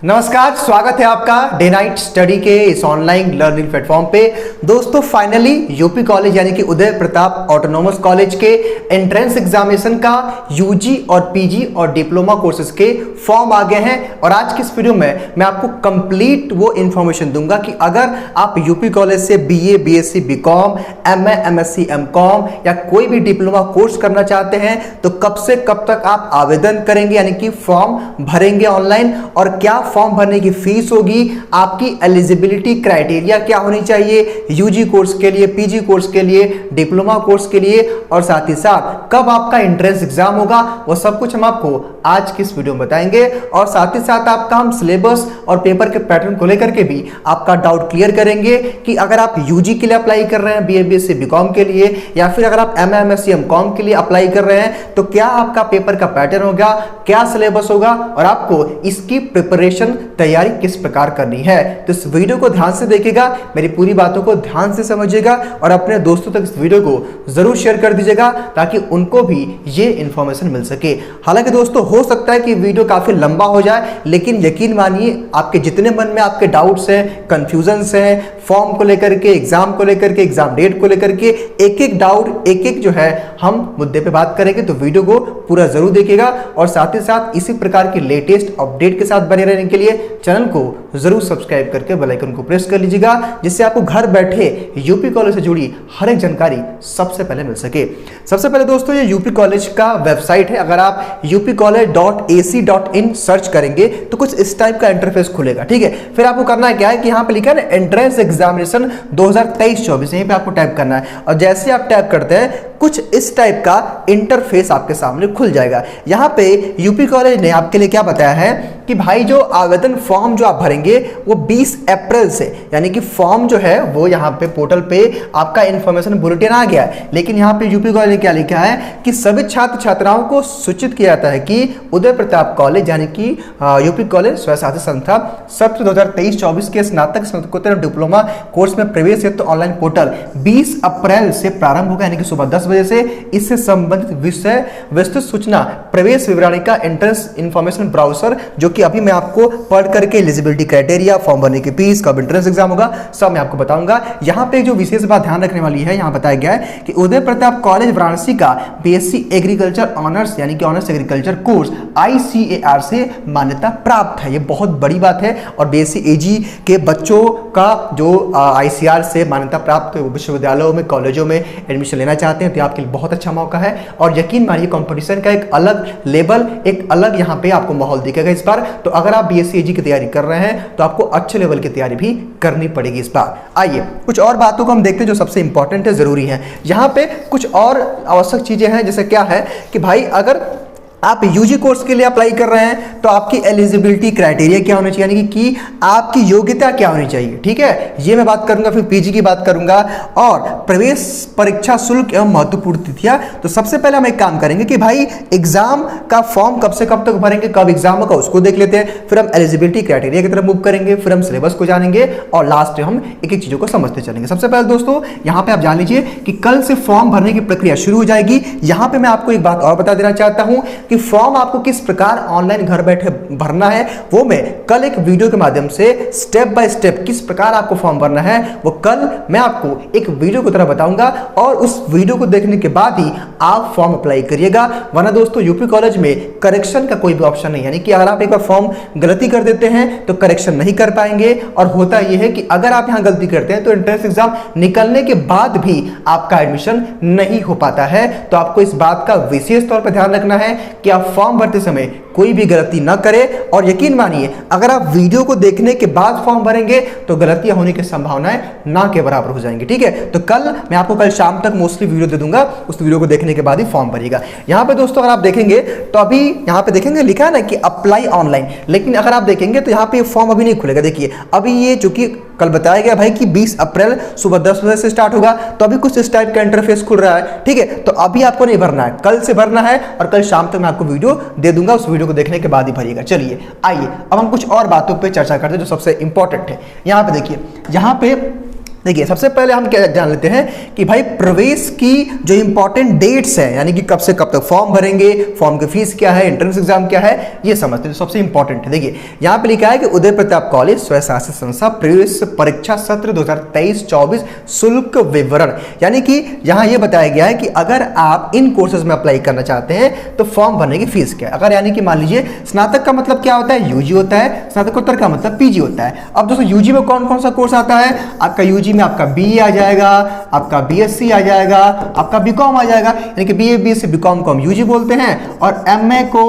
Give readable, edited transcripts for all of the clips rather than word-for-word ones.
नमस्कार, स्वागत है आपका डे नाइट स्टडी के इस ऑनलाइन लर्निंग प्लेटफॉर्म पे। दोस्तों फाइनली यूपी कॉलेज यानी कि उदय प्रताप ऑटोनोमस कॉलेज के एंट्रेंस एग्जामिनेशन का यूजी और पीजी और डिप्लोमा कोर्सेज के फॉर्म आ गए हैं और आज की इस वीडियो में मैं आपको कंप्लीट वो इन्फॉर्मेशन दूंगा कि अगर आप यूपी कॉलेज से BA, BSc, BCom, MA, MSc, MCom या कोई भी डिप्लोमा कोर्स करना चाहते हैं तो कब से कब तक आप आवेदन करेंगे यानी कि फॉर्म भरेंगे ऑनलाइन, और क्या फॉर्म भरने की फीस होगी, आपकी एलिजिबिलिटी क्राइटेरिया क्या होनी चाहिए यूजी कोर्स के लिए, पीजी कोर्स के लिए, डिप्लोमा कोर्स के लिए, और साथ ही साथ कब आपका एंट्रेंस एग्जाम होगा, वो सब कुछ हम आपको आज की इस वीडियो में बताएंगे। और साथ ही साथ आपका हम सिलेबस और पेपर के पैटर्न को लेकर के भी आपका डाउट क्लियर करेंगे कि अगर आप यूजी के लिए अप्लाई कर रहे हैं, बीए, बीएससी, बीकॉम के लिए, या फिर अगर आप एमए, एमएससी, एमकॉम के लिए अप्लाई कर रहे हैं तो क्या आपका पेपर का पैटर्न होगा, क्या सिलेबस होगा और आपको इसकी प्रिपरेशन तैयारी किस प्रकार करनी है। तो इस वीडियो को ध्यान से देखिएगा, मेरी पूरी बातों को ध्यान से समझिएगा और अपने दोस्तों तक इस वीडियो को जरूर शेयर कर दीजिएगा ताकि उनको भी ये इंफॉर्मेशन मिल सके। हालांकि दोस्तों हो सकता है कि वीडियो काफी लंबा हो जाए, लेकिन यकीन मानिए आपके जितने मन में आपके डाउट्स हैं, कंफ्यूजन्स हैं, फॉर्म को लेकर के, एग्जाम को लेकर के, एग्जाम डेट को लेकर के, एक एक डाउट, एक एक जो है हम मुद्दे पे बात करेंगे, तो वीडियो को पूरा जरूर देखिएगा। और साथ ही साथ इसी प्रकार की लेटेस्ट अपडेट के साथ बने रहने के लिए चैनल को जरूर सब्सक्राइब करके बेल आइकन को प्रेस कर लीजिएगा, जिससे आपको घर बैठे यूपी कॉलेज से जुड़ी हर एक जानकारी सबसे पहले मिल सके। सबसे पहले दोस्तों ये यूपी कॉलेज का वेबसाइट है, अगर आप upcollege.ac.in सर्च करेंगे तो कुछ इस टाइप का इंटरफेस खुलेगा। ठीक है, फिर आपको करना है क्या है कि यहाँ पे लिखा है ना एंट्रेंस एग्जामिनेशन 2023-24, यहीं पे आपको टाइप करना है और जैसे आप टाइप करते हैं कुछ इस टाइप का इंटरफेस आपके सामने खुल जाएगा। यहाँ पे यूपी कॉलेज ने आपके लिए क्या बताया है कि भाई जो आवेदन फॉर्म जो आप भरेंगे वो 20 अप्रैल से, यानी कि फॉर्म जो है वो यहाँ पे पोर्टल पे आपका इंफॉर्मेशन बुलेटिन आ गया है, लेकिन यहाँ पे यूपी कॉलेज ने क्या लिखा है कि सभी छात्र छात्राओं को सूचित किया जाता है कि उदय प्रताप कॉलेज यानी कि यूपी कॉलेज स्वशासित संस्था सत्र 2023-24 के स्नातक, स्नातकोत्तर डिप्लोमा कोर्स में प्रवेश हेतु ऑनलाइन पोर्टल 20 अप्रैल से प्रारंभ होगा, यानी कि सुबह 10 बजे से। इससे संबंधित विषय विस्तृत सूचना प्रवेश विवरणी का एंट्रेंस इंफॉर्मेशन ब्राउजर, जो कि अभी मैं आपको पढ़ करके एलिजिबिलिटी क्राइटेरिया, फॉर्म भरने की फीस, कब एंट्रेंस एग्जाम होगा, सब मैं आपको बताऊंगा। यहाँ पे जो विशेष बात ध्यान रखने वाली है, यहाँ बताया गया है कि उदय प्रताप कॉलेज वाराणसी का बीएससी एग्रीकल्चर ऑनर्स यानी कि ऑनर्स एग्रीकल्चर कोर्स ICAR से मान्यता प्राप्त है। ये बहुत बड़ी बात है और बीएससी एजी के बच्चों का जो ICAR से मान्यता प्राप्त विश्वविद्यालयों में, कॉलेजों में एडमिशन लेना चाहते हैं तो आपके लिए बहुत अच्छा मौका है। और यकीन मानिए कंपटीशन का एक अलग लेवल, एक अलग यहाँ पे आपको माहौल दिखेगा इस बार। तो अगर आप बीएससी एजी की तैयारी कर रहे हैं तो आपको अच्छे लेवल की तैयारी भी करनी पड़ेगी इस बार। आइए कुछ और बातों को हम देखते हैं जो सबसे इंपॉर्टेंट है, जरूरी है। यहाँ पे कुछ और आवश्यक चीजें हैं, जैसे क्या है कि भाई अगर आप यूजी कोर्स के लिए अप्लाई कर रहे हैं तो आपकी एलिजिबिलिटी क्राइटेरिया क्या होनी चाहिए, यानी कि आपकी योग्यता क्या होनी चाहिए। ठीक है, ये मैं बात करूंगा, फिर पीजी की बात करूंगा और प्रवेश परीक्षा शुल्क एवं महत्वपूर्ण तिथियां। तो सबसे पहले हम एक काम करेंगे कि भाई एग्जाम का फॉर्म कब से कब तक भरेंगे, कब एग्जाम होगा उसको देख लेते हैं, फिर हम एलिजिबिलिटी क्राइटेरिया की तरफ मूव करेंगे, फिर हम सिलेबस को जानेंगे और लास्ट में हम एक एक चीजों को समझते चलेंगे। सबसे पहले दोस्तों यहाँ पे आप जान लीजिए कि कल से फॉर्म भरने की प्रक्रिया शुरू हो जाएगी। यहाँ पे मैं आपको एक बात और बता देना चाहता हूं कि फॉर्म आपको किस प्रकार ऑनलाइन घर बैठे भरना है वो मैं कल एक वीडियो के माध्यम से स्टेप बाय स्टेप किस प्रकार आपको फॉर्म भरना है वो कल मैं आपको एक वीडियो की तरह बताऊंगा और उस वीडियो को देखने के बाद ही आप फॉर्म अप्लाई करिएगा। वरना दोस्तों यूपी कॉलेज में करेक्शन का कोई भी ऑप्शन नहीं, यानी कि अगर आप एक बार फॉर्म गलती कर देते हैं तो करेक्शन नहीं कर पाएंगे। और होता यह है कि अगर आप यहां गलती करते हैं तो एंट्रेंस एग्जाम निकलने के बाद भी आपका एडमिशन नहीं हो पाता है। तो आपको इस बात का विशेष तौर पर ध्यान रखना है कि आप फॉर्म भरते समय कोई भी गलती ना करें। और यकीन मानिए अगर आप वीडियो को देखने के बाद फॉर्म भरेंगे तो गलतियां होने की संभावनाएं ना के बराबर हो जाएंगी। ठीक है, तो कल मैं आपको कल शाम तक मोस्टली वीडियो दे दूंगा, उस वीडियो को देखने के बाद ही फॉर्म भरिएगा। यहां पे दोस्तों अगर आप देखेंगे तो अभी यहां पे देखेंगे लिखा है ना कि अप्लाई ऑनलाइन, लेकिन अगर आप देखेंगे तो यहां पे फॉर्म अभी नहीं खुलेगा। देखिए अभी ये चूंकि कल बताया गया भाई कि 20 अप्रैल सुबह 10 बजे से स्टार्ट होगा, तो अभी कुछ इस टाइप का इंटरफेस खुल रहा है। ठीक है, तो अभी आपको नहीं भरना है, कल से भरना है और कल शाम तक मैं आपको वीडियो दे दूंगा, उस वीडियो को देखने के बाद ही भरिएगा। चलिए आइए अब हम कुछ और बातों पे चर्चा करते हैं जो सबसे इंपॉर्टेंट है। यहाँ पे देखिए, यहाँ पे देखिए सबसे पहले हम क्या जान लेते हैं कि भाई प्रवेश की जो इंपॉर्टेंट डेट्स है, यानी कि कब से कब तक फॉर्म भरेंगे, फॉर्म की फीस क्या है, एंट्रेंस एग्जाम क्या है, ये समझते हैं। सबसे इंपॉर्टेंट है, देखिए यहाँ पे लिखा है कि उदय प्रताप कॉलेज स्वशासित संस्था प्रवेश परीक्षा सत्र 2023-24 शुल्क विवरण, यानी कि यहाँ ये बताया गया है कि अगर आप इन कोर्सेज में अप्लाई करना चाहते हैं तो फॉर्म भरने की फीस क्या है। अगर यानी कि मान लीजिए स्नातक का मतलब क्या होता है, यूजी होता है, स्नातकोत्तर का मतलब पीजी होता है। अब दोस्तों यूजी में कौन कौन सा कोर्स आता है, आपका यूजी में आपका बीए आ जाएगा, आपका बीएससी आ जाएगा, आपका बीकॉम आ जाएगा, यानी कि बीए बीएससी बीकॉम को हम यूजी बोलते हैं, और एमए को,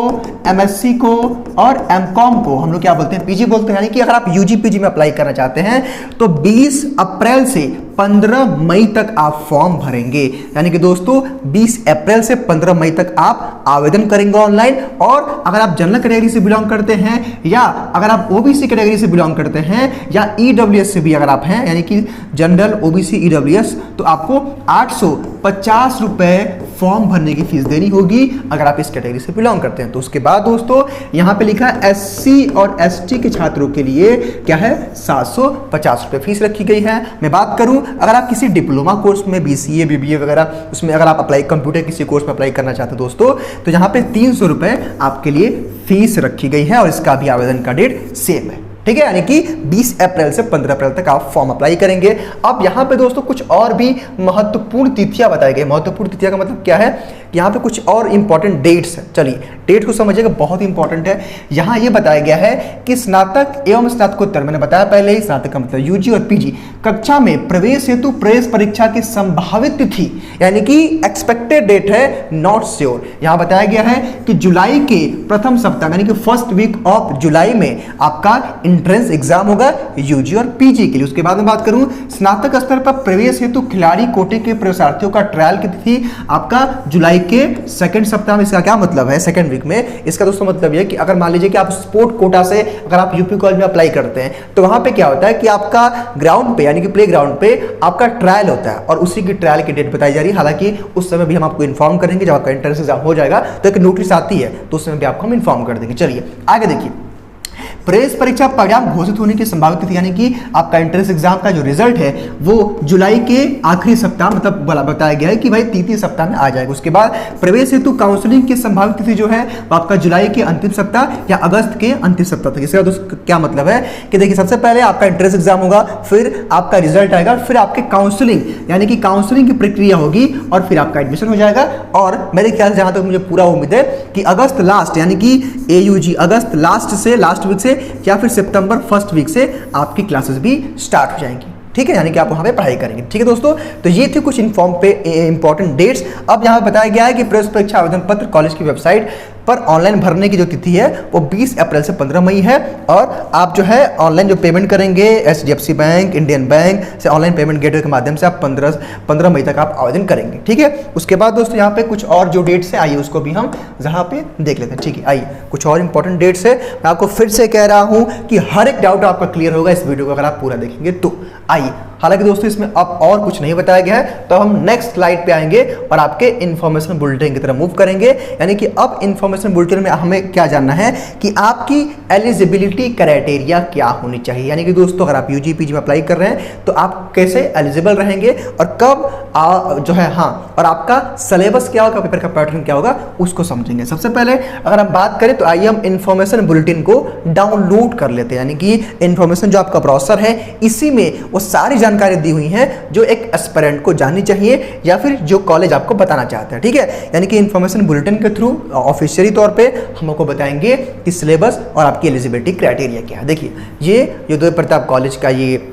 एमएससी को और एमकॉम को हम लोग क्या बोलते हैं, पीजी बोलते हैं। यानी कि अगर आप यूजी पीजी में अप्लाई करना चाहते हैं तो 20 अप्रैल से 15 मई तक आप फॉर्म भरेंगे। यानी कि दोस्तों 20 अप्रैल से 15 मई तक आप आवेदन करेंगे ऑनलाइन। और अगर आप जनरल कैटेगरी से बिलोंग करते हैं, या अगर आप ओबीसी कैटेगरी से बिलोंग करते हैं, या ईडब्ल्यूएस से भी अगर आप हैं, यानी कि जनरल ओबीसी ईडब्ल्यूएस, तो आपको 850 रुपए फॉर्म भरने की फीस देनी होगी अगर आप इस कैटेगरी से बिलोंग करते हैं। तो उसके बाद दोस्तों यहाँ पे लिखा है एससी और एसटी के छात्रों के लिए क्या है, 750 रुपए फीस रखी गई है। मैं बात करूं अगर आप किसी डिप्लोमा कोर्स में बीसीए बीबीए वगैरह उसमें अगर आप अप्लाई कंप्यूटर किसी कोर्स में अप्लाई करना चाहते हैं दोस्तों, तो यहाँ पे 300 रुपए आपके लिए फीस रखी गई है और इसका भी आवेदन का डेट सेम है। ठीक है, यानी कि 20 अप्रैल से 15 अप्रैल तक आप फॉर्म अप्लाई करेंगे। अब यहाँ पे दोस्तों कुछ और भी महत्वपूर्ण तिथियां बताई गई। महत्वपूर्ण तिथियां का मतलब क्या है कि यहाँ पे कुछ और इंपॉर्टेंट डेट्स हैं। चलिए डेट को समझिएगा, बहुत इंपॉर्टेंट है। यहाँ ये बताया गया है कि स्नातक एवं स्नातकोत्तर, मैंने बताया पहले ही, स्नातक का मतलब यूजी और पीजी कक्षा में प्रवेश हेतु प्रवेश परीक्षा की संभावित तिथि, यानी कि एक्सपेक्टेड डेट है, नॉट श्योर। यहाँ बताया गया है कि जुलाई के प्रथम सप्ताह यानी कि फर्स्ट वीक ऑफ जुलाई में आपका एंट्रेंस एग्जाम होगा यूजी और पीजी के लिए। उसके बाद में बात करूं स्नातक स्तर पर प्रवेश हेतु खिलाड़ी कोटे के प्रवेशार्थियों का ट्रायल की तिथि आपका जुलाई के सेकंड सप्ताह में। इसका क्या मतलब है, सेकंड वीक में? इसका दोस्तों मतलब ये कि अगर मान लीजिए कि आप स्पोर्ट कोटा से अगर आप यूपी कॉलेज में अप्लाई करते हैं तो वहां पे क्या होता है कि आपका ग्राउंड पे यानी कि प्ले ग्राउंड पे आपका ट्रायल होता है और उसी की ट्रायल की डेट बताई जा रही है। हालांकि उस समय भी हम आपको इन्फॉर्म करेंगे, जब आपका एंट्रेंस एग्जाम हो जाएगा तो एक नोटिस आती है तो उस समय भी आपको हम इन्फॉर्म कर देंगे। चलिए आगे देखिए, प्रवेश परीक्षा परिणाम घोषित होने की संभावित तिथि, यानी कि आपका एंट्रेंस एग्जाम का जो रिजल्ट है वो जुलाई के आखिरी सप्ताह मतलब बताया गया है कि भाई तृतीय सप्ताह में आ जाएगा। उसके बाद प्रवेश हेतु काउंसलिंग की संभावित तिथि जो है वो आपका जुलाई के अंतिम सप्ताह या अगस्त के अंतिम सप्ताह तक। इसका दोस्तों क्या मतलब है कि देखिए सबसे पहले आपका एंट्रेंस एग्जाम होगा, फिर आपका रिजल्ट आएगा, फिर आपके काउंसलिंग यानी कि काउंसलिंग की प्रक्रिया होगी और फिर आपका एडमिशन हो जाएगा। और मेरे ख्याल से जहां तक मुझे पूरा उम्मीद है कि अगस्त लास्ट यानी कि AUG अगस्त लास्ट वीक से या फिर सितंबर फर्स्ट वीक से आपकी क्लासेस भी स्टार्ट हो जाएंगी। ठीक है, यानी कि आप वहां पे पढ़ाई करेंगे। ठीक है दोस्तों, तो ये थे कुछ इंपॉर्टेंट डेट्स। अब यहाँ पे बताया गया है कि प्रवेश परीक्षा आवेदन पत्र कॉलेज की वेबसाइट पर ऑनलाइन भरने की जो तिथि है वो 20 अप्रैल से 15 मई है। और आप जो है ऑनलाइन जो पेमेंट करेंगे HDFC बैंक, इंडियन बैंक से ऑनलाइन पेमेंट गेटवे के माध्यम से आप 15 मई तक आप आवेदन करेंगे। ठीक है, उसके बाद दोस्तों यहाँ पे कुछ और जो डेट्स हैं आइए उसको भी हम जहाँ पे देख लेते हैं। ठीक है, आइए कुछ और इंपॉर्टेंट डेट्स है। मैं आपको फिर से कह रहा हूँ कि हर एक डाउट आपका क्लियर होगा इस वीडियो को अगर आप पूरा देखेंगे तो। आइए, हालांकि दोस्तों इसमें अब और कुछ नहीं बताया गया है तो हम नेक्स्ट स्लाइड पे आएंगे और आपके इन्फॉर्मेशन बुलेटिन की तरफ मूव करेंगे। यानी कि अब इन्फॉर्मेशन बुलेटिन में हमें क्या जानना है कि आपकी एलिजिबिलिटी क्राइटेरिया क्या होनी चाहिए। यानी कि दोस्तों अगर आप यूजी पीजी में अप्लाई कर रहे हैं तो आप कैसे एलिजिबल रहेंगे और कब जो है और आपका सिलेबस क्या होगा, पेपर का पैटर्न क्या होगा उसको समझेंगे। सबसे पहले अगर हम बात करें तो आइए हम इन्फॉर्मेशन बुलेटिन को डाउनलोड कर लेते हैं। यानी कि इन्फॉर्मेशन जो आपका ब्राउज़र है इसी में वो सारी जानकारी दी हुई है जो एक एस्पिरेंट को जाननी चाहिए या फिर जो कॉलेज आपको बताना चाहते हैं। ठीक है, यानी कि इन्फॉर्मेशन बुलेटिन के थ्रू ऑफिशियली तौर पे हम आपको बताएंगे कि सिलेबस और आपकी एलिजिबिलिटी क्राइटेरिया क्या है। देखिए ये उदय प्रताप कॉलेज का ये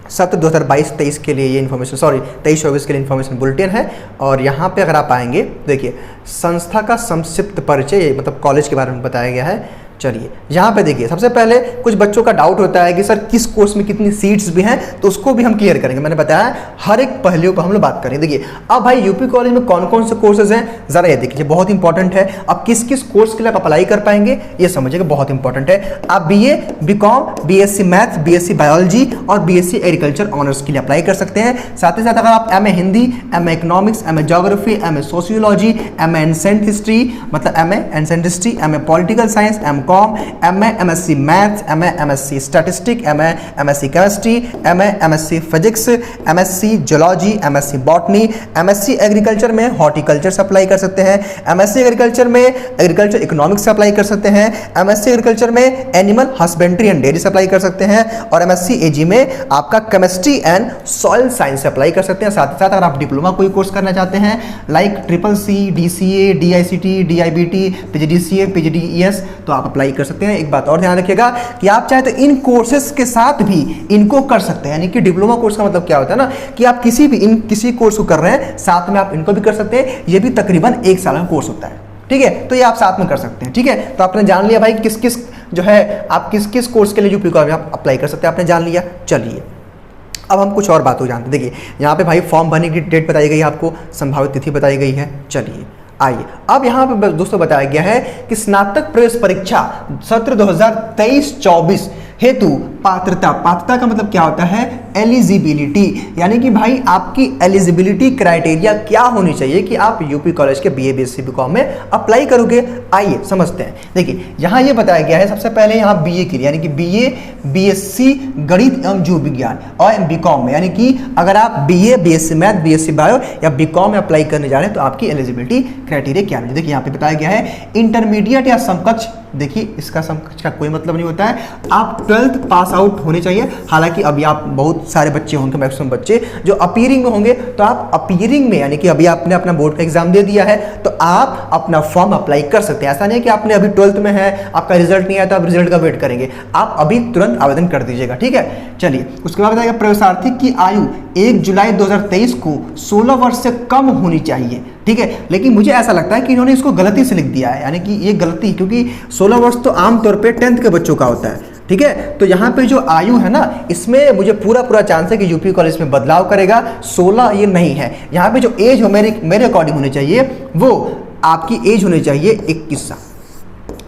सत्र 2022-23 के लिए ये इन्फॉर्मेशन 23-24 के लिए इन्फॉर्मेशन बुलेटिन है। और यहाँ पे अगर आप आएंगे देखिए संस्था का संक्षिप्त परिचय मतलब कॉलेज के बारे में बताया गया है। चलिए यहाँ पे देखिए सबसे पहले कुछ बच्चों का डाउट होता है कि सर किस कोर्स में कितनी सीट्स भी हैं, तो उसको भी हम क्लियर करेंगे। मैंने बताया हर एक पहलू पर हम लोग बात करेंगे। देखिए अब भाई यूपी कॉलेज में कौन कौन से कोर्सेज हैं जरा ये देखिए, बहुत इंपॉर्टेंट है। अब किस किस कोर्स के लिए आप अप्लाई कर पाएंगे ये समझिएगा, बहुत इंपॉर्टेंट है। आप BA BCom BSc math BSc biology और BSc एग्रीकल्चर ऑनर्स के लिए अप्लाई कर सकते हैं। साथ ही साथ अगर आप MA Hindi, MA economics, MA geography, MA sociology, MA ancient history मतलब MA ancient history, MA political science, MCom com, MA MSc maths, MA MSc statistic, MA MSc chemistry, MA MSc physics, MSc geology, MSc botany, MSc agriculture में horticulture से apply कर सकते हैं, MSc agriculture में agriculture economics से apply कर सकते हैं, MSc एग्रीकल्चर में एनिमल हस्बेंड्री एंड डेयरी से अप्लाई कर सकते हैं, और MSc AG में आपका केमिस्ट्री एंड सॉइल साइंस से अप्लाई कर सकते हैं। साथ ही साथ अगर आप डिप्लोमा कोई कोर्स करना चाहते हैं like CCC, DCA, DICT, DIBT, PGDCA, PGDES, तो आप अप्लाई कर सकते हैं। एक बात और ध्यान रखिएगा कि आप चाहे तो इन कोर्सेज के साथ भी इनको कर सकते हैं, यानी कि डिप्लोमा कोर्स का मतलब क्या होता है ना कि आप किसी कोर्स को कर रहे हैं साथ में आप इनको भी कर सकते हैं। ये भी तकरीबन 1 साल का कोर्स होता है, ठीक है, तो ये आप साथ में कर सकते हैं। ठीक है, तो आपने जान लिया भाई किस किस जो है आप किस किस कोर्स के लिए यूपी कॉलेज आप अप्लाई कर सकते हैं, आपने जान लिया। चलिए अब हम कुछ और बातों जानते हैं। देखिए यहाँ पे भाई फॉर्म भरने की डेट बताई गई है, आपको संभावित तिथि बताई गई है। चलिए आइए अब यहाँ पे दोस्तों बताया गया है कि स्नातक प्रवेश परीक्षा सत्र 2023-24 हेतु पात्रता का मतलब क्या होता है, एलिजिबिलिटी, यानी कि भाई आपकी एलिजिबिलिटी क्राइटेरिया क्या होनी चाहिए कि आप यूपी कॉलेज के BA BSc BCom में अप्लाई करोगे। आइए समझते हैं। देखिए यहाँ ये बताया गया है सबसे पहले यहाँ BA के लिए, यानी कि BA BSc गणित एवं जीव विज्ञान और BCom में, यानी कि अगर आप BA BSc math BSc bio या BCom में अप्लाई करने जा रहे हैं तो आपकी एलिजिबिलिटी क्राइटेरिया क्या है। देखिए यहाँ पे बताया गया है इंटरमीडिएट या समकक्ष, देखिए इसका समकक्ष का कोई मतलब नहीं होता है, आप 12th पास आउट होने चाहिए। हालांकि अभी आप बहुत सारे बच्चे होंगे, मैक्सिमम बच्चे जो अपीयरिंग में होंगे, तो आप अपीयरिंग में यानी कि अभी आपने अपना बोर्ड का एग्जाम दे दिया है तो आप अपना फॉर्म अप्लाई कर सकते हैं। ऐसा नहीं है कि आपने अभी 12th में है, आपका रिजल्ट नहीं आया तो आप रिजल्ट का वेट करेंगे, आप अभी तुरंत आवेदन कर दीजिएगा। ठीक है, चलिए उसके बाद बताएगा प्रवेशार्थी की आयु 1 जुलाई 2023 को 16 वर्ष से कम होनी चाहिए। ठीक है, लेकिन मुझे ऐसा लगता है कि इन्होंने इसको गलती से लिख दिया है, यानी कि ये गलती, क्योंकि 16 वर्ष तो आमतौर पे 10th के बच्चों का होता है। ठीक है, तो यहाँ पे जो आयु है ना, इसमें मुझे पूरा चांस है कि यूपी कॉलेज में बदलाव करेगा। 16 ये नहीं है, यहाँ पे जो एज हो मेरे अकॉर्डिंग होनी चाहिए वो आपकी एज होनी चाहिए 21 साल।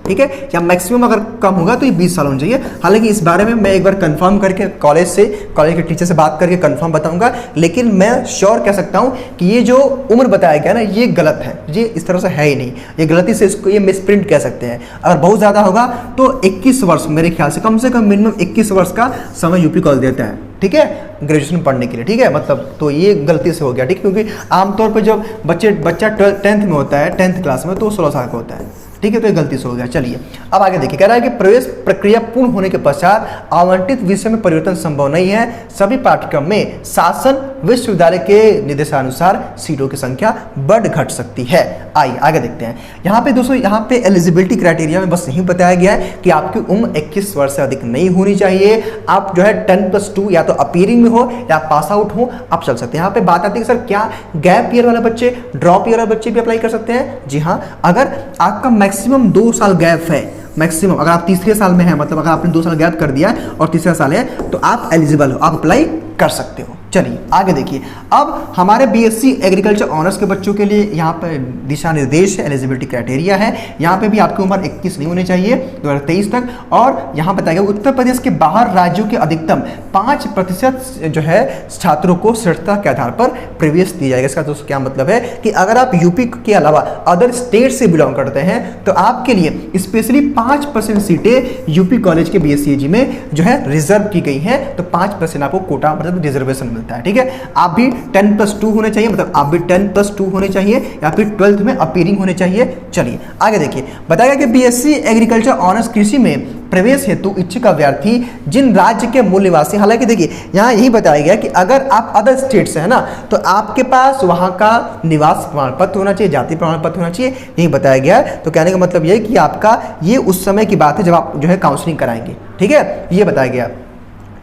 ठीक है, या मैक्सिमम अगर कम होगा तो ये 20 साल होना चाहिए। हालांकि इस बारे में मैं एक बार कंफर्म करके कॉलेज के टीचर से बात करके कंफर्म बताऊंगा, लेकिन मैं श्योर कह सकता हूं कि ये जो उम्र बताया गया ना ये गलत है, ये इस तरह से है ही नहीं, ये गलती से इसको ये मिसप्रिंट कह सकते हैं। अगर बहुत ज़्यादा होगा तो 21 वर्ष मेरे ख्याल से कम मिनिमम 21 वर्ष का समय यूपी कॉलेज देता है। ठीक है, ग्रेजुएशन पढ़ने के लिए। ठीक है, मतलब तो ये गलती से हो गया। ठीक है, क्योंकि आमतौर पर जब बच्चा 10th में होता है, 10th क्लास में, तो 16 साल का होता है। ठीक है, तो ये गलती से हो गया। चलिए अब आगे देखिए, कह रहा है कि प्रवेश प्रक्रिया पूर्ण होने के पश्चात आवंटित विषय में परिवर्तन संभव नहीं है। सभी पाठ्यक्रम में शासन विश्वविद्यालय के निर्देशानुसार सीटों की संख्या बढ़ घट सकती है। आइए आगे देखते हैं। यहाँ पे दोस्तों, यहाँ पे एलिजिबिलिटी क्राइटेरिया में बस यही बताया गया है कि आपकी उम्र 21 वर्ष से अधिक नहीं होनी चाहिए। आप जो है 10+2 या तो अपीयरिंग में हो या पास आउट हो, आप चल सकते हैं। यहाँ पे बात आती है कि सर क्या गैप ईयर वाले बच्चे, ड्रॉप ईयर वाले बच्चे भी अप्लाई कर सकते हैं? जी हाँ, अगर आपका मैक्सिमम 2 साल गैप है, मैक्सिमम अगर आप तीसरे साल में हैं, मतलब अगर आपने 2 साल गैप कर दिया और तीसरा साल है तो आप एलिजिबल हो, आप अप्लाई कर सकते हो। चलिए आगे देखिए, अब हमारे BSc एग्रीकल्चर ऑनर्स के बच्चों के लिए यहाँ पर दिशा निर्देश है, एलिजिबिलिटी क्राइटेरिया है। यहाँ पे भी आपकी उम्र 21 नहीं होनी चाहिए 2023 तक। और यहाँ बताया गया उत्तर प्रदेश के बाहर राज्यों के अधिकतम 5% जो है छात्रों को श्रेष्ठता के आधार पर प्रवेश दिया जाएगा। इसका दोस्तों क्या मतलब है कि अगर आप यूपी के अलावा अदर स्टेट से बिलोंग करते हैं तो आपके लिए स्पेशली 5% सीटें यूपी कॉलेज के BSc AG में जो है रिजर्व की गई हैं, तो 5% आपको कोटा मतलब रिजर्वेशन मिलता है। ठीक है, आप भी 10+2 होने चाहिए, मतलब आप भी 10+2 होने चाहिए या फिर 12th में अपीयरिंग होने चाहिए। चलिए आगे देखिए, बताया कि BSc एग्रीकल्चर ऑनर्स कृषि में प्रवेश हेतु इच्छुक अभ्यर्थी जिन राज्य के मूल निवासी, हालांकि देखिए यहाँ यही बताया गया कि अगर आप अदर स्टेट से है ना तो आपके पास वहाँ का निवास प्रमाण पत्र होना चाहिए, जाति प्रमाण पत्र होना चाहिए, यही बताया गया है। तो कहने का मतलब ये कि आपका ये उस समय की बात है जब आप जो है काउंसलिंग कराएंगे। ठीक है, ये बताया गया।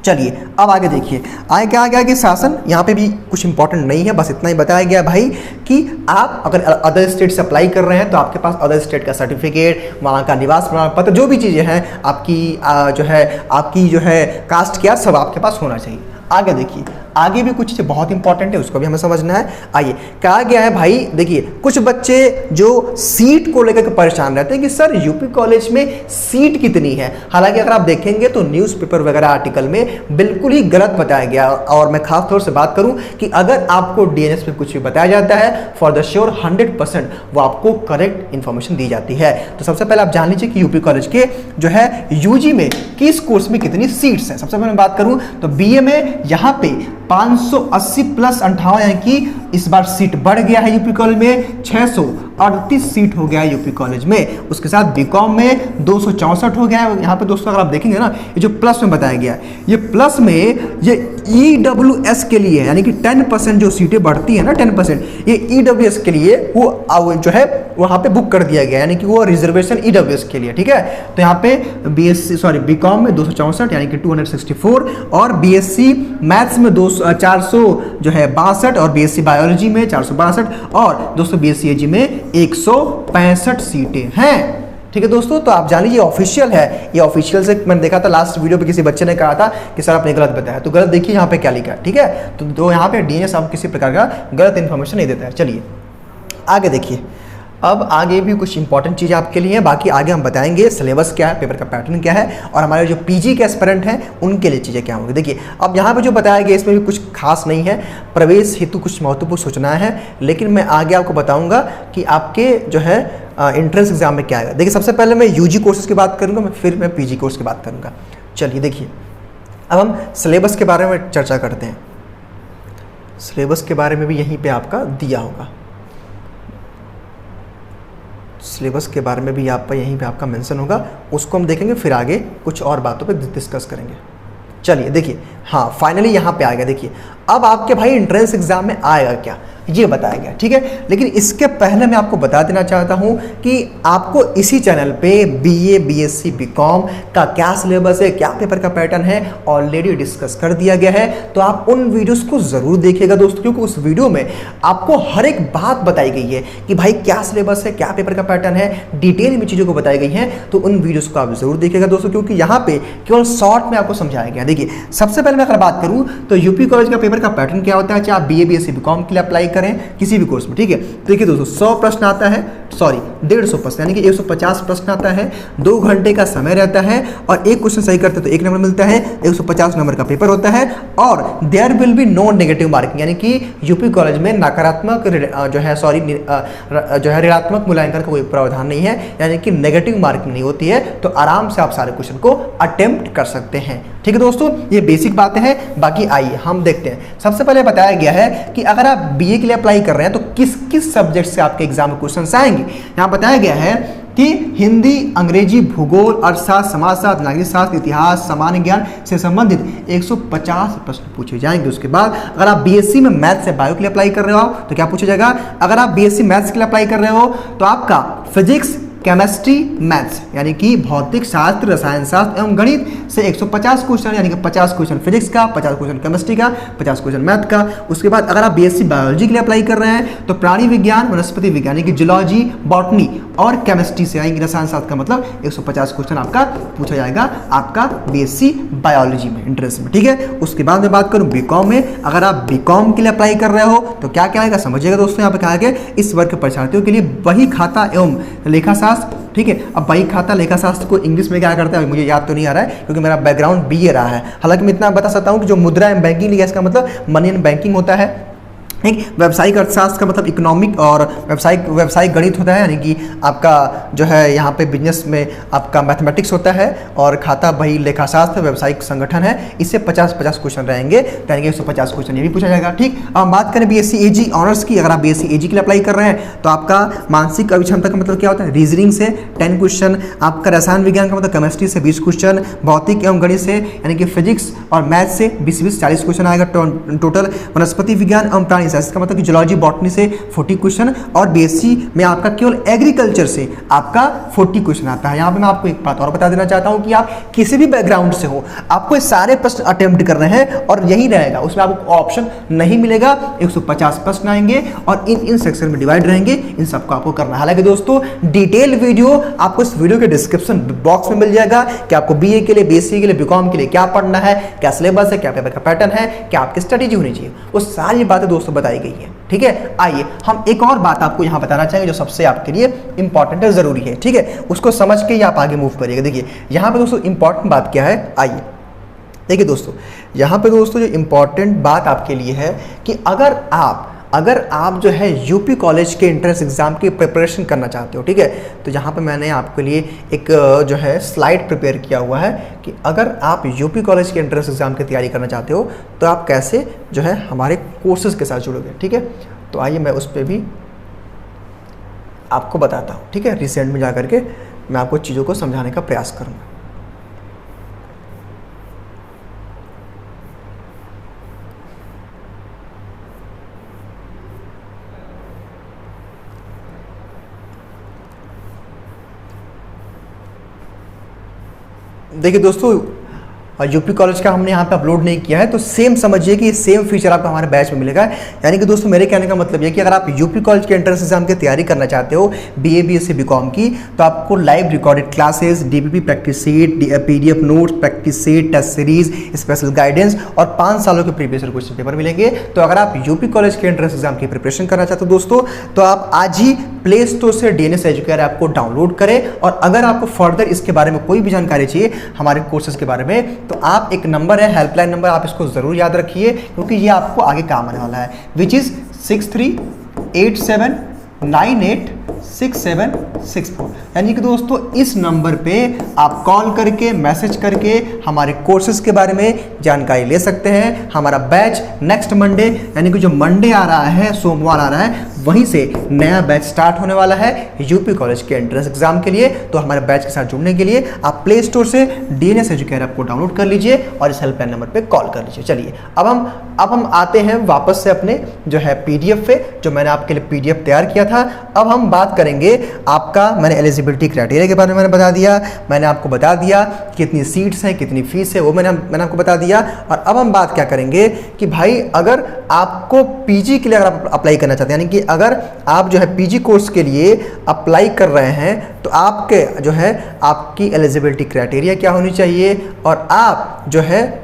चलिए अब आगे देखिए, आगे क्या आ गया कि शासन, यहाँ पे भी कुछ इंपॉर्टेंट नहीं है, बस इतना ही बताया गया भाई कि आप अगर अदर स्टेट से अप्लाई कर रहे हैं तो आपके पास अदर स्टेट का सर्टिफिकेट, वहाँ का निवास प्रमाण पत्र, जो भी चीज़ें हैं आपकी जो है कास्ट क्या सब आपके पास होना चाहिए। आगे देखिए, आगे भी कुछ चीज़ें बहुत इंपॉर्टेंट है, उसको भी हमें समझना है। आइए, कहा गया है भाई, देखिए कुछ बच्चे जो सीट को लेकर के परेशान रहते हैं कि सर यूपी कॉलेज में सीट कितनी है। हालांकि अगर आप देखेंगे तो न्यूज़पेपर वगैरह आर्टिकल में बिल्कुल ही गलत बताया गया, और मैं खास तौर से बात करूं कि अगर आपको डीएनएस में कुछ भी बताया जाता है, फॉर द श्योर 100% वो आपको करेक्ट इंफॉर्मेशन दी जाती है। तो सबसे पहले आप जान लीजिए कि यूपी कॉलेज के जो है यूजी में किस कोर्स में कितनी सीट्स हैं। सबसे पहले मैं बात करूं तो बीए में यहाँ पे 580 प्लस 58, यानी कि इस बार सीट बढ़ गया है यूपी कॉलेज में, 638 सीट हो गया है यूपी कॉलेज में। उसके साथ बीकॉम में 264 हो गया है। यहाँ पे दोस्तों अगर आप देखेंगे ना, ये जो प्लस में बताया गया है, ये प्लस में ये ईडब्ल्यूएस के लिए, यानी कि 10% जो सीटें बढ़ती है ना, 10%, ये ईडब्ल्यूएस के लिए वो जो है वहाँ पे बुक कर दिया गया, यानी कि वो रिजर्वेशन ईडब्ल्यूएस के लिए, ठीक है। तो यहाँ पे बीकॉम में 264 यानी कि 264, और बीएससी मैथ्स में 400 जो है 62, और बीएससी बायोलॉजी में 462, और दोस्तों बीएससी एजी में 165 सीटें हैं। ठीक है दोस्तों, तो आप जान लीजिए ऑफिशियल है, ये ऑफिशियल से मैंने देखा था लास्ट वीडियो पे, किसी बच्चे ने कहा था कि सर आपने गलत बताया, तो गलत देखिए यहाँ पे क्या लिखा है, ठीक है। तो यहाँ पे डीएनएस आपको किसी प्रकार का गलत इन्फॉर्मेशन नहीं देता है। चलिए आगे देखिए, अब आगे भी कुछ इंपॉर्टेंट चीज़ आपके लिए है। बाकी आगे हम बताएंगे सिलेबस क्या है, पेपर का पैटर्न क्या है, और हमारे जो पीजी के एस्पिरेंट हैं उनके लिए चीज़ें क्या होंगी। देखिए अब यहाँ पे जो बताया गया इसमें भी कुछ खास नहीं है, प्रवेश हेतु कुछ महत्वपूर्ण सूचनाएं हैं, लेकिन मैं आगे आपको बताऊंगा कि आपके जो है एंट्रेंस एग्जाम में क्या है। देखिए सबसे पहले मैं यूजी कोर्सेज की बात करूँगा, फिर मैं पीजी कोर्स की बात करूँगा। चलिए देखिए, अब हम सिलेबस के बारे में चर्चा करते हैं। सिलेबस के बारे में भी यहीं पर आपका दिया होगा, सिलेबस के बारे में भी आप यहीं पे आपका मेंशन होगा, उसको हम देखेंगे, फिर आगे कुछ और बातों पे डिस्कस करेंगे। चलिए देखिए, हाँ फाइनली यहाँ पे आ गया। देखिए अब आपके भाई एंट्रेंस एग्जाम में आएगा क्या, ये बताया गया, ठीक है। लेकिन इसके पहले मैं आपको बता देना चाहता हूँ कि आपको इसी चैनल पे बीए, बीएससी, बीकॉम का क्या सिलेबस है, क्या पेपर का पैटर्न है, ऑलरेडी डिस्कस कर दिया गया है। तो आप उन वीडियोस को ज़रूर देखिएगा दोस्तों, क्योंकि उस वीडियो में आपको हर एक बात बताई गई है कि भाई क्या सिलेबस है, क्या पेपर का पैटर्न है, डिटेल में चीज़ों को बताई गई हैं। तो उन वीडियोज़ को आप ज़रूर देखिएगा दोस्तों, क्योंकि यहाँ पे केवल शॉर्ट में आपको समझाया गया। देखिए सबसे पहले मैं अगर बात करूँ तो यूपी कॉलेज का पेपर का पैटर्न क्या होता है, चाहे आप बीए, बीएससी, बीकॉम के लिए अप्लाई करें किसी भी कोर्स में, ठीक है। देखिए दोस्तों 100 प्रश्न आता है, सॉरी 150 प्रश्न, यानी कि 150 प्रश्न आता है, 2 घंटे का समय रहता है, और एक क्वेश्चन सही करते तो 1 नंबर मिलता है, 150 नंबर का पेपर होता है, और there will be no negative marking, यानी कि यूपी कॉलेज में नकारात्मक जो है ऋणात्मक मूल्यांकन का कोई प्रावधान नहीं है, यानी कि नेगेटिव मार्किंग नहीं होती है। तो आराम से आप सारे क्वेश्चन को अटेम्प्ट कर सकते हैं, ठीक है दोस्तों। ये बेसिक बातें हैं। बाकी आइए हम देखते हैं। सबसे पहले बताया गया है कि अगर आप बीए के लिए अप्लाई कर रहे हैं तो किस किस सब्जेक्ट से आपके एग्जाम में क्वेश्चन आएंगे। यहाँ बताया गया है कि हिंदी, अंग्रेजी, भूगोल, अर्थशास्त्र, समाजशास्त्र, नागरिक शास्त्र, इतिहास, सामान्य ज्ञान से संबंधित 150 प्रश्न पूछे जाएंगे। उसके बाद अगर आप बीएससी में मैथ्स से बायो के लिए अप्लाई कर रहे हो तो क्या पूछा जाएगा, अगर आप बीएससी मैथ्स के लिए अप्लाई कर रहे हो तो आपका फिजिक्स, केमिस्ट्री, मैथ्स यानी कि भौतिक शास्त्र, रसायन शास्त्र एवं गणित से 150 क्वेश्चन, यानी कि 50 क्वेश्चन फिजिक्स का, 50 क्वेश्चन केमिस्ट्री का, 50 क्वेश्चन मैथ का। उसके बाद अगर आप बीएससी बायोलॉजी के लिए अप्लाई कर रहे हैं तो प्राणी विज्ञान, वनस्पति विज्ञान यानी कि जूलॉजी, बॉटनी और केमिस्ट्री से, यानी कि रसायन शास्त्र का मतलब 150 क्वेश्चन आपका पूछा जाएगा आपका बीएससी बायोलॉजी में, एंट्रेंस में, ठीक है। उसके बाद मैं बात करूँ बीकॉम में, अगर आप बीकॉम के लिए अप्लाई कर रहे हो तो क्या क्या आएगा समझिएगा दोस्तों। यहाँ पे कहा गया इस वर्ग के परीक्षार्थियों के लिए बही खाता एवं लेखा शास्त्र, ठीक है। अब बही खाता लेखा शास्त्र को इंग्लिश में क्या करता है मुझे याद तो नहीं आ रहा है, क्योंकि मेरा बैकग्राउंड बीए रहा है। हालांकि मैं इतना बता सकता हूँ कि जो मुद्रा एवं बैंकिंग लिया इसका मतलब मनी एंड बैंकिंग होता है, ठीक। व्यावसायिक अर्थशास्त्र का मतलब इकोनॉमिक और व्यावसायिक गणित होता है, यानी कि आपका जो है यहाँ पे बिजनेस में आपका मैथमेटिक्स होता है, और खाता बही लेखा शास्त्र व्यावसायिक संगठन है। इससे 50-50 क्वेश्चन रहेंगे, यानी कि 150 क्वेश्चन ये भी पूछा जाएगा, ठीक। अब हम बात करें बीएससी एजी ऑनर्स की, अगर आप बीएससी एजी के लिए अप्लाई कर रहे हैं तो आपका मानसिक अभिक्षमता का मतलब क्या होता है, रीजनिंग से 10 क्वेश्चन, आपका रसायन विज्ञान का मतलब केमिस्ट्री से 20 क्वेश्चन, भौतिक एवं गणित से यानी कि फिजिक्स और मैथ से 20-20 40 क्वेश्चन आएगा टोटल, वनस्पति विज्ञान एवं प्राणी साइंस का मतलब कि जूलॉजी बॉटनी से 40 क्वेश्चन और बीएससी में आपका केवल एग्रीकल्चर से आपका 40 क्वेश्चन आता है। यहाँ पे मैं आपको एक बात और बता देना चाहता हूँ कि आप किसी भी बैकग्राउंड से हो, आपको ये सारे प्रश्न अटेम्प्ट करने हैं और यही रहेगा, उसमें आपको ऑप्शन नहीं मिलेगा। 150 प्रश्न आएंगे और इन सेक्शन में डिवाइड रहेंगे, इन सबको आपको करना है। हालांकि दोस्तों डिटेल वीडियो आपको इस वीडियो के डिस्क्रिप्शन बॉक्स में मिल जाएगा कि आपको बीए के लिए, बीएससी के लिए, बीकॉम के लिए क्या पढ़ना है, क्या सिलेबस है, क्या पेपर का पैटर्न है, क्या आपकी स्ट्रेटेजी होनी चाहिए, वो सारी बातें दोस्तों बताई गई है। ठीक है, आइए हम एक और बात आपको यहाँ बताना चाहेंगे जो सबसे आपके लिए इंपॉर्टेंट है, जरूरी है। ठीक है, उसको समझ के ही आप आगे मूव करिएगा। देखिए यहाँ पे दोस्तों इंपॉर्टेंट बात क्या है, आइए देखिए दोस्तों, यहाँ पे दोस्तों जो इंपॉर्टेंट बात आपके लिए है कि अगर आप जो है यूपी कॉलेज के एंट्रेंस एग्जाम की प्रिपरेशन करना चाहते हो, ठीक है, तो यहाँ पे मैंने आपके लिए एक जो है स्लाइड प्रिपेयर किया हुआ है कि अगर आप यूपी कॉलेज के एंट्रेंस एग्जाम की तैयारी करना चाहते हो तो आप कैसे जो है हमारे कोर्सेज के साथ जुड़ोगे। ठीक है, तो आइए मैं उस पर भी आपको बताता हूँ। ठीक है, रिसेंट में जा करके मैं आपको चीज़ों को समझाने का प्रयास करूँगा। देखिए दोस्तों, यूपी कॉलेज का हमने यहाँ पे अपलोड नहीं किया है, तो सेम समझिए कि सेम फीचर आपको हमारे बैच में मिलेगा। यानी कि दोस्तों मेरे कहने का मतलब ये कि अगर आप यूपी कॉलेज के एंट्रेंस एग्जाम की तैयारी करना चाहते हो बीए, बीएससी, बीकॉम की, तो आपको live recorded classes, DPP practice sheet, PDF notes, practice sheet, test series, special guidance और 5 सालों के प्रीवियस क्वेश्चन पेपर मिलेंगे। तो अगर आप यूपी कॉलेज के एंट्रेंस एग्जाम की प्रिपरेशन करना चाहते हो दोस्तों, तो आप आज ही प्ले स्टोर से डीएनएस एजुकेयर ऐप को डाउनलोड करें। और अगर आपको फर्दर इसके बारे में कोई भी जानकारी चाहिए हमारे कोर्सेज के बारे में, तो आप एक नंबर है, हेल्पलाइन नंबर, आप इसको जरूर याद रखिए क्योंकि ये आपको आगे काम आने वाला है, विच इज 6387986764। यानी कि दोस्तों इस नंबर पे आप कॉल करके, मैसेज करके हमारे कोर्सेज के बारे में जानकारी ले सकते हैं। हमारा बैच नेक्स्ट मंडे, यानी कि जो मंडे आ रहा है, सोमवार आ रहा है, वहीं से नया बैच स्टार्ट होने वाला है यूपी कॉलेज के एंट्रेंस एग्जाम के लिए। तो हमारे बैच के साथ जुड़ने के लिए आप प्ले स्टोर से डीएनएस एजुकेयर ऐप को डाउनलोड कर लीजिए और इस हेल्पलाइन नंबर पे कॉल कर लीजिए। चलिए अब हम आते हैं वापस से अपने जो है पीडीएफ पे, जो मैंने आपके लिए पीडीएफ तैयार किया था। अब हम बात करेंगे आपका, मैंने एलिजिबिलिटी क्राइटेरिया के बारे में मैंने बता दिया, मैंने आपको बता दिया कितनी सीट्स हैं, कितनी फीस है, वो मैंने आपको बता दिया। और अब हम बात क्या करेंगे कि भाई अगर आपको पीजी के लिए अगर आप अप्लाई करना चाहते हैं, यानी कि अगर आप जो है पीजी कोर्स के लिए अप्लाई कर रहे हैं, तो आपके जो है आपकी एलिजिबिलिटी क्राइटेरिया क्या होनी चाहिए और आप जो है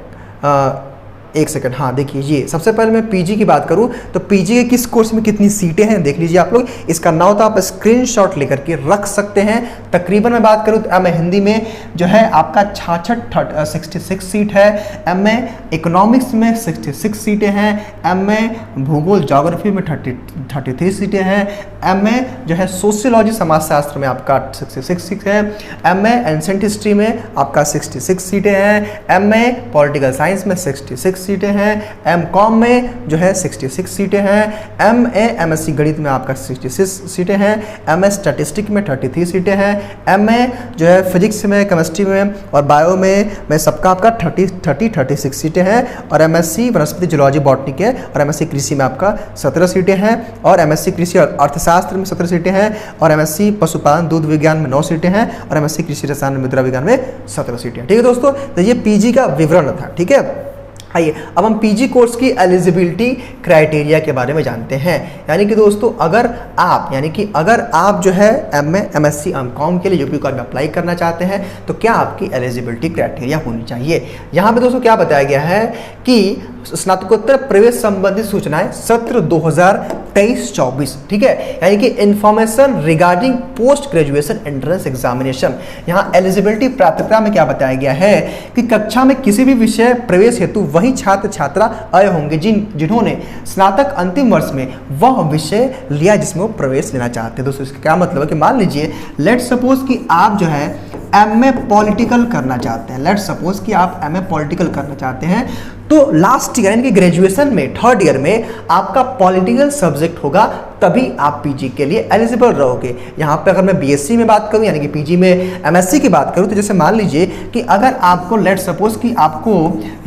एक सेकंड, हाँ देखिए, ये सबसे पहले मैं पीजी की बात करूं तो पीजी के किस कोर्स में कितनी सीटें हैं देख लीजिए आप लोग। इसका नाम तो आप स्क्रीनशॉट लेकर के रख सकते हैं। तकरीबन मैं बात करूं तो एमए हिंदी में जो है आपका 66 सीट है, एमए इकोनॉमिक्स में 66 सीटें हैं, एमए भूगोल ज्योग्राफी में 33 सीटें हैं, एमए जो है सोशियोलॉजी समाजशास्त्र में आपका 66 सीट है, एमए एंशिएंट हिस्ट्री में आपका 66 सीटें हैं, एमए पॉलिटिकल साइंस में 66 सीटें हैं, एमकॉम में जो है 66 सीटें हैं, एमए एमएससी गणित में आपका 66 सीटें हैं, एमए स्टैटिस्टिक में 33 सीटें हैं, एमए जो है फिजिक्स में, केमिस्ट्री में और बायो में सबका आपका 36 सीटें हैं, और एमएससी वनस्पति जूलॉजी बॉटनी के और एमएससी कृषि में आपका 17 सीटें हैं, और एमएससी कृषि और अर्थशास्त्र में 17 सीटें हैं, और एमएससी पशुपालन दूध विज्ञान में 9 सीटें हैं, और एमएससी कृषि रसायन मृदा विज्ञान में 17 सीटें हैं। ठीक है दोस्तों, तो ये पीजी का विवरण था। ठीक है, आइए अब हम पीजी कोर्स की एलिजिबिलिटी क्राइटेरिया के बारे में जानते हैं। यानी कि दोस्तों अगर आप जो है एमए एमएससी एमकॉम के लिए यूपी कॉलेज में अप्लाई करना चाहते हैं, तो क्या आपकी एलिजिबिलिटी क्राइटेरिया होनी चाहिए। यहाँ पे दोस्तों क्या बताया गया है कि स्नातकोत्तर प्रवेश संबंधित सूचनाएं सत्र 2023-24, ठीक है, यानी कि information regarding post graduation entrance examination. यहाँ एलिजिबिलिटी प्राथमिकता में क्या बताया गया है कि कक्षा में किसी भी विषय प्रवेश हेतु वही छात्र छात्रा आए होंगे जिन्होंने स्नातक अंतिम वर्ष में वह विषय लिया जिसमें वो प्रवेश लेना चाहते हैं। दोस्तों इसका क्या मतलब है कि मान लीजिए लेट सपोज कि आप जो है एमए पॉलिटिकल करना चाहते हैं, लेट सपोज कि आप एमए पॉलिटिकल करना चाहते हैं, तो लास्ट ईयर यानी कि ग्रेजुएशन में 3rd ईयर में आपका पॉलिटिकल सब्जेक्ट होगा तभी आप पीजी के लिए एलिजिबल रहोगे। यहाँ पे अगर मैं बीएससी में बात करूँ यानी कि पीजी में एमएससी की बात करूँ, तो जैसे मान लीजिए कि अगर आपको लेट सपोज कि आपको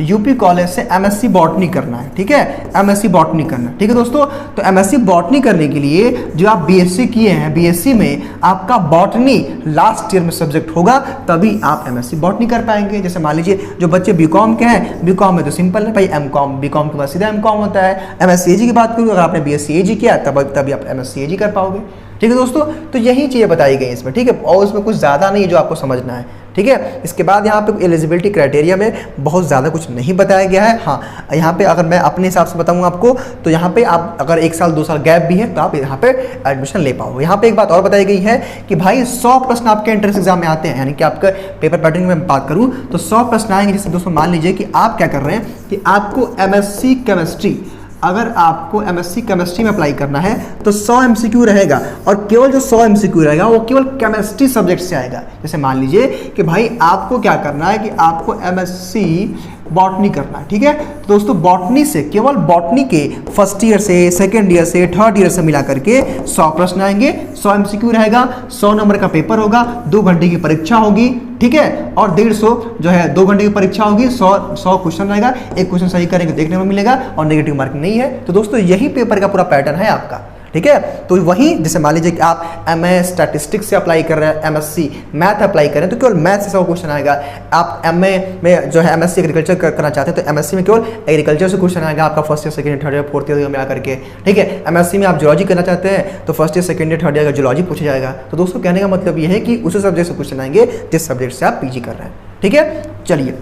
यूपी कॉलेज से एमएससी बॉटनी करना है, ठीक है, एमएससी बॉटनी करना है, ठीक है दोस्तों। तो एमएससी बॉटनी करने के लिए जो आप बीएससी किए हैं, बीएससी में आपका बॉटनी लास्ट ईयर में सब्जेक्ट होगा, तभी आप एमएससी बॉटनी कर पाएंगे। जैसे मान लीजिए जो बच्चे बीकॉम के हैं, बीकॉम में तो सिंपल है भाई, एमकॉम, बीकॉम के बाद सीधा एमकॉम होता है। एमएससी एजी की बात करूँ, अगर आपने बीएससी एजी किया तभी आप एमएससी एजी कर पाओगे, ठीक है दोस्तों। तो यही चीज़ें बताई गई इसमें, ठीक है, और इसमें कुछ ज़्यादा नहीं है जो आपको समझना है, ठीक है। इसके बाद यहाँ पे एलिजिबिलिटी क्राइटेरिया में बहुत ज़्यादा कुछ नहीं बताया गया है। हाँ, यहाँ पे अगर मैं अपने हिसाब से बताऊँ आपको, तो यहाँ पे आप अगर 1 साल 2 साल गैप भी है तो आप यहाँ पे एडमिशन ले पाओगे। यहाँ पे एक बात और बताई गई है कि भाई 100 प्रश्न आपके एंट्रेंस एग्जाम में आते हैं, यानी कि आपका पेपर पैटर्न में बात करूँ तो 100 प्रश्न आएंगे। जैसे दोस्तों मान लीजिए कि आप क्या कर रहे हैं कि आपको एमएससी केमिस्ट्री, अगर आपको एमएससी केमिस्ट्री में अप्लाई करना है तो 100 एमसीक्यू रहेगा, और केवल जो 100 एमसीक्यू रहेगा वो केवल केमिस्ट्री सब्जेक्ट से आएगा। जैसे मान लीजिए कि भाई आपको क्या करना है कि आपको एमएससी बॉटनी करना है, ठीक है। तो दोस्तों बॉटनी से, केवल बॉटनी के फर्स्ट ईयर से, सेकेंड ईयर से, थर्ड ईयर से मिला करके 100 प्रश्न आएंगे, 100 एमसीक्यू रहेगा, 100 नंबर का पेपर होगा, 2 घंटे की परीक्षा होगी, ठीक है, और 150 जो है 2 घंटे की परीक्षा होगी, 100 क्वेश्चन रहेगा, एक क्वेश्चन सही करेंगे देखने में मिलेगा, और नेगेटिव मार्क नहीं है। तो दोस्तों यही पेपर का पूरा पैटर्न है आपका, ठीक है। तो वही जैसे मान लीजिए कि आप एमए स्टैटिस्टिक्स से अप्लाई कर रहे हैं, एमएससी मैथ अप्लाई कर रहे हैं, तो केवल मैथ से 100 क्वेश्चन आएगा। आप एमए में जो है एमएससी एग्रीकल्चर करना चाहते हैं तो एमएससी में केवल एग्रीकल्चर से क्वेश्चन आएगा आपका first year, second year, third year, fourth year में आकर के, ठीक है। एमएससी में आप जूलॉजी करना चाहते हैं तो first year, second year, third year का जूलॉजी पूछा जाएगा। तो दोस्तों कहने का मतलब ये है कि उसी सब्जेक्ट से क्वेश्चन आएंगे जिस सब्जेक्ट से आप पीजी कर रहे हैं, ठीक है। चलिए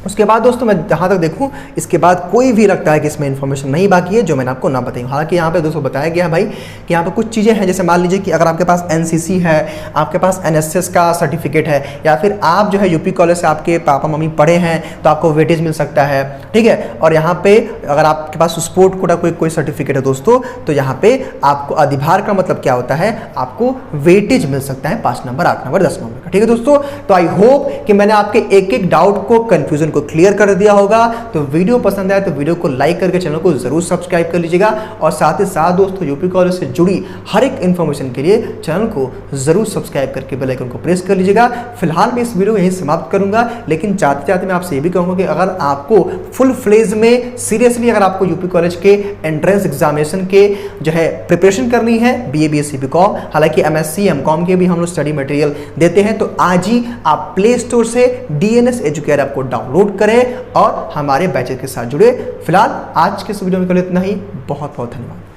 उसके बाद दोस्तों मैं जहाँ तक देखूँ, इसके बाद कोई भी लगता है कि इसमें इन्फॉर्मेशन नहीं बाकी है जो मैंने आपको ना बताई। हालांकि यहाँ पे दोस्तों बताया गया है भाई कि यहाँ पे कुछ चीज़ें हैं, जैसे मान लीजिए कि अगर आपके पास एनसीसी है, आपके पास एनएसएस का सर्टिफिकेट है, या फिर आप जो है यूपी कॉलेज से आपके पापा मम्मी पढ़े हैं तो आपको वेटेज मिल सकता है, ठीक है। और यहाँ पे अगर आपके पास स्पोर्ट कोटा कोई सर्टिफिकेट है दोस्तों, तो यहाँ पे आपको अधिभार का मतलब क्या होता है, आपको वेटेज मिल सकता है 5 नंबर, 8 नंबर, 10 नंबर का, ठीक है दोस्तों। तो आई होप कि मैंने आपके एक एक डाउट को, कंफ्यूजन को क्लियर कर दिया होगा। तो वीडियो पसंद आए तो वीडियो को लाइक करके चैनल को जरूर सब्सक्राइब कर लीजिएगा, और साथ ही साथ दोस्तों यूपी कॉलेज से जुड़ी हर एक इंफॉर्मेशन के लिए चैनल को जरूर सब्सक्राइब करके बेल आइकन को प्रेस कर लीजिएगा। फिलहाल मैं इस वीडियो को यहीं समाप्त करूंगा, लेकिन चाहते चाहते मैं आपसे ये भी कहूंगा कि अगर आपको फुल फ्लेज में सीरियसली अगर आपको यूपी कॉलेज के एंट्रेंस एग्जामिनेशन के जो है प्रिपरेशन करनी है, बीए, बीएससी, बीकॉम, हालांकि एमएससी, एमकॉम के भी हम लोग स्टडी मटेरियल देते हैं, तो आज ही आप प्ले स्टोर से डीएनएस एजुकेयर ऐप को डाउनलोड करें और हमारे बैचेस के साथ जुड़े। फिलहाल आज के इस वीडियो में केवल इतना ही। बहुत बहुत धन्यवाद।